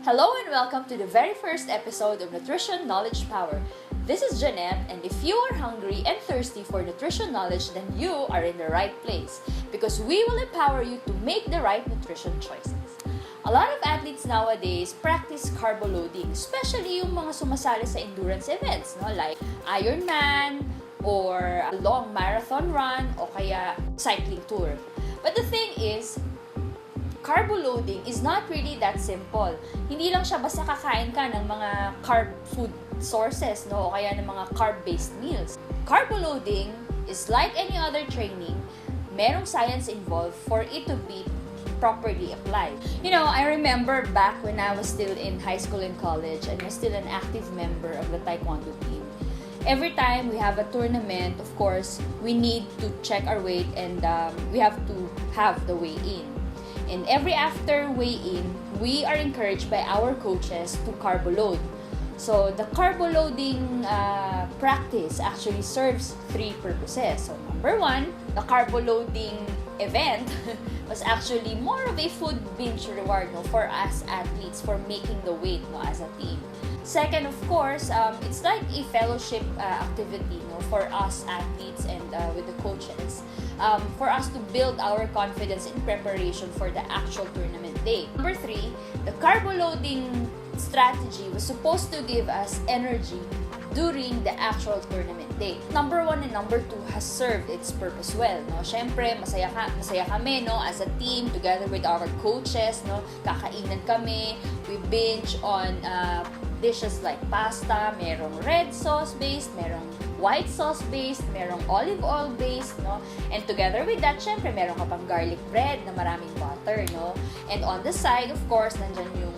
Hello and welcome to the very first episode of Nutrition Knowledge Power. This is Jeaneth, and if you are hungry and thirsty for nutrition knowledge, then you are in the right place because we will empower you to make the right nutrition choices. A lot of athletes nowadays practice carbo loading, especially yung mga sumasali sa endurance events, like Ironman or a long marathon run o kaya cycling tour. But the thing is, carbo loading is not really that simple. Hindi lang siya basta kakain ka ng mga carb food sources, o kaya ng mga carb-based meals. Carbo loading is like any other training, merong science involved for it to be properly applied. I remember back when I was still in high school and college and was still an active member of the taekwondo team. Every time we have a tournament, of course, we need to check our weight and we have to have the weigh-in. And every after weigh-in, we are encouraged by our coaches to carbo load. So the carbo loading practice actually serves three purposes. So number one, the carbo loading event was actually more of a food binge reward for us athletes for making the weight as a team. Second, of course, it's like a fellowship activity for us athletes and with the coaches. For us to build our confidence in preparation for the actual tournament day. Number three, the carbo loading strategy was supposed to give us energy during the actual tournament day. Number one and number two has served its purpose well. Syempre, masaya kami as a team together with our coaches. Kakainan kami. We binge on dishes like pasta, merong red sauce based, merong white sauce based, merong olive oil based, and together with that, syempre meron ka pang garlic bread na maraming butter, and on the side, of course, nandyan yung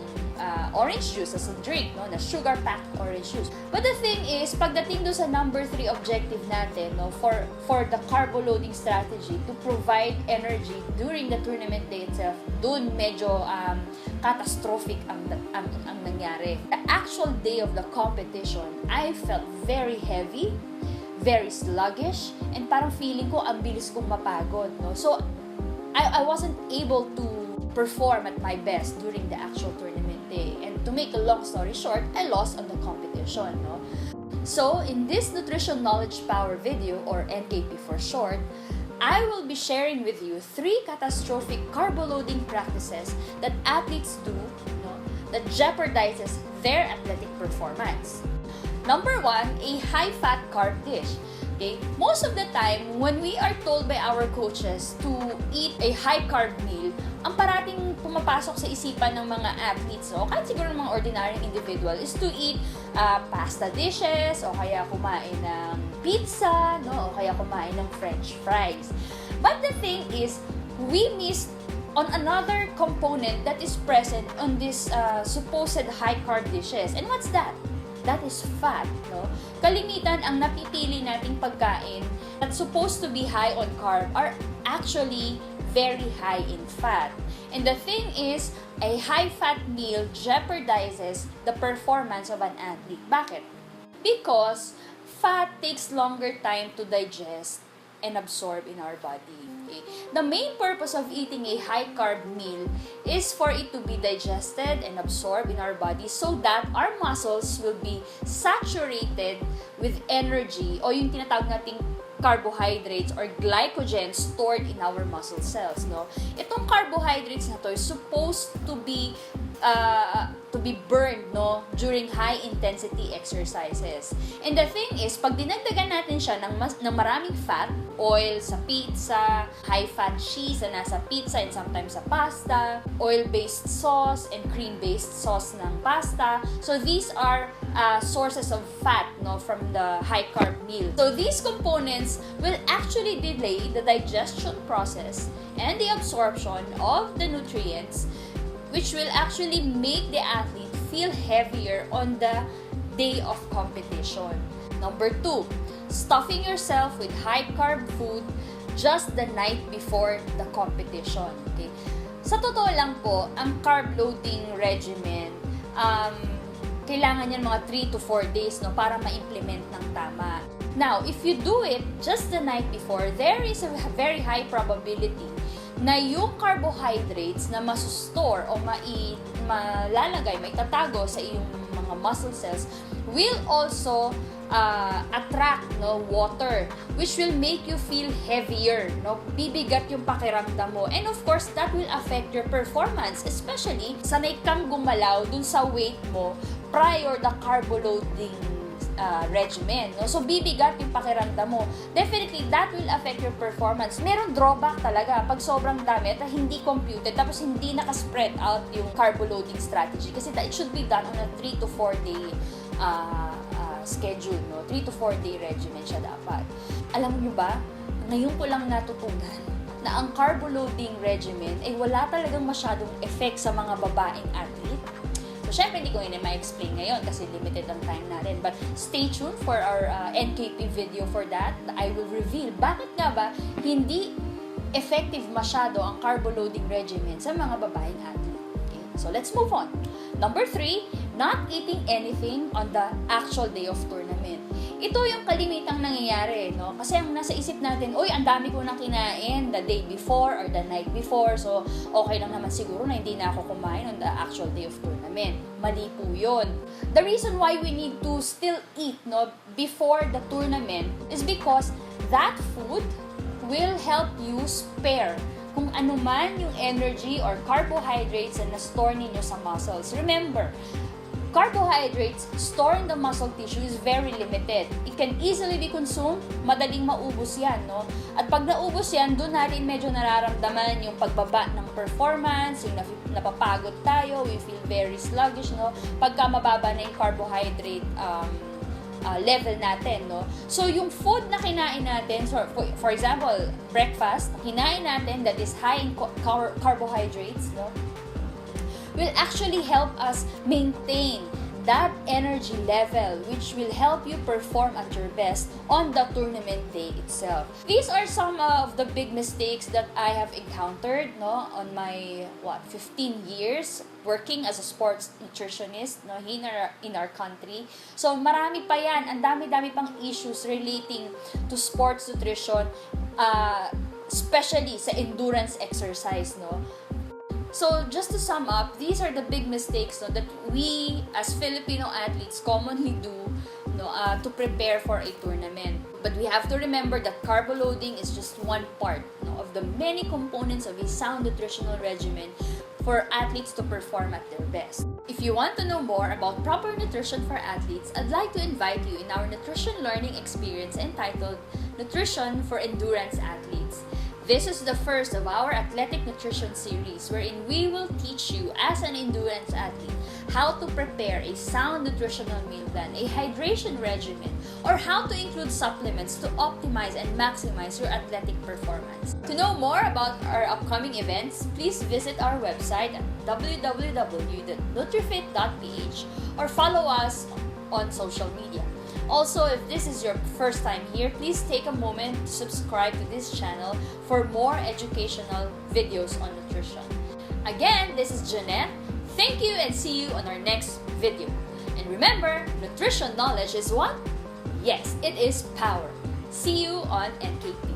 orange juice as a drink, na sugar-packed orange juice. But the thing is, pagdating doon sa number 3 objective natin, for the carbo loading strategy to provide energy during the tournament day itself, doon medyo catastrophic ang nangyari. The actual day of the competition, I felt very heavy, very sluggish, and parang feeling ko ang bilis kong mapagod. So, I wasn't able to perform at my best during the actual tournament day. And to make a long story short, I lost on the competition. So, in this Nutrition Knowledge Power video, or NKP for short, I will be sharing with you 3 catastrophic carbo loading practices that athletes do that jeopardizes their athletic performance. Number 1, a high-fat carb dish. Okay? Most of the time, when we are told by our coaches to eat a high-carb meal, ang parating pumapasok sa isipan ng mga athletes, kahit siguro ng mga ordinaryong individual, is to eat pasta dishes, o kaya kumain ng pizza, o kaya kumain ng french fries. But the thing is, we missed on another component that is present on this supposed high-carb dishes. And what's that? That is fat, Kalimitan ang napipili nating pagkain that's supposed to be high on carb are actually very high in fat. And the thing is, a high-fat meal jeopardizes the performance of an athlete. Bakit? Because fat takes longer time to digest and absorb in our body. Okay? The main purpose of eating a high-carb meal is for it to be digested and absorbed in our body so that our muscles will be saturated with energy o yung tinatawag nating carbohydrates or glycogen stored in our muscle cells. Itong carbohydrates na to is supposed to be burned during high intensity exercises. And the thing is, pag dinagdagan natin siya ng maraming fat, oil sa pizza, high fat cheese na nasa pizza and sometimes sa pasta, oil-based sauce and cream-based sauce ng pasta. So these are sources of fat from the high carb meal. So these components will actually delay the digestion process and the absorption of the nutrients, which will actually make the athlete feel heavier on the day of competition. Number 2, stuffing yourself with high-carb food just the night before the competition. Okay? Sa totoo lang po, ang carb loading regimen, kailangan yan mga 3 to 4 days para ma-implement ng tama. Now, if you do it just the night before, there is a very high probability na yung carbohydrates na masustore o malalagay, may tatago sa iyong mga muscle cells will also attract water, which will make you feel heavier, bibigat yung pakiramdam mo, and of course that will affect your performance, especially sanay kang gumalaw dun sa weight mo prior the carbo loading regimen, so bibigat yung pakiramdam mo. Definitely that will affect your performance. Meron drawback talaga pag sobrang dami at hindi computed, tapos hindi nakaspread out yung carbo loading strategy, kasi it should be done on a 3 to 4 day schedule, 3 to 4 day regimen siya dapat. Alam niyo ba, ngayon ko lang natutunan na ang carbo loading regimen ay wala talagang masyadong effect sa mga babaeng athlete. So, syempre, hindi ko yun ma-explain ngayon kasi limited ang time natin. But stay tuned for our NKP video for that. I will reveal bakit nga ba hindi effective masyado ang carbo loading regimen sa mga babaeng athlete. Okay? So, let's move on. Number 3, not eating anything on the actual day of tournament. Ito yung kalimitang nangyayari, Kasi ang nasa isip natin, ang dami ko nang kinain the day before or the night before, so okay lang naman siguro na hindi na ako kumain on the actual day of tournament. Mali po yun. The reason why we need to still eat, before the tournament is because that food will help you spare kung ano man yung energy or carbohydrates na na-store ninyo sa muscles. Remember, carbohydrates stored in the muscle tissue is very limited. It can easily be consumed, madaling maubos yan, At pag naubos yan, doon natin medyo nararamdaman yung pagbaba ng performance, yung napapagod tayo, we feel very sluggish, Pagka mababa na yung carbohydrate level natin, So, yung food na kinain natin, so for example, breakfast, kinain natin that is high in carbohydrates, will actually help us maintain that energy level, which will help you perform at your best on the tournament day itself. These are some of the big mistakes that I have encountered on my 15 years working as a sports nutritionist in our country. So marami pa yan, ang dami-dami pang issues relating to sports nutrition, especially sa endurance exercise, So, just to sum up, these are the big mistakes that we as Filipino athletes commonly do to prepare for a tournament. But we have to remember that carbo loading is just one part of the many components of a sound nutritional regimen for athletes to perform at their best. If you want to know more about proper nutrition for athletes, I'd like to invite you in our nutrition learning experience entitled Nutrition for Endurance Athletes. This is the first of our athletic nutrition series wherein we will teach you as an endurance athlete how to prepare a sound nutritional meal plan, a hydration regimen, or how to include supplements to optimize and maximize your athletic performance. To know more about our upcoming events, please visit our website at www.nutrifit.ph or follow us on social media. Also, if this is your first time here, please take a moment to subscribe to this channel for more educational videos on nutrition. Again, this is Jeaneth. Thank you and see you on our next video. And remember, nutrition knowledge is what? Yes, it is power. See you on NKP.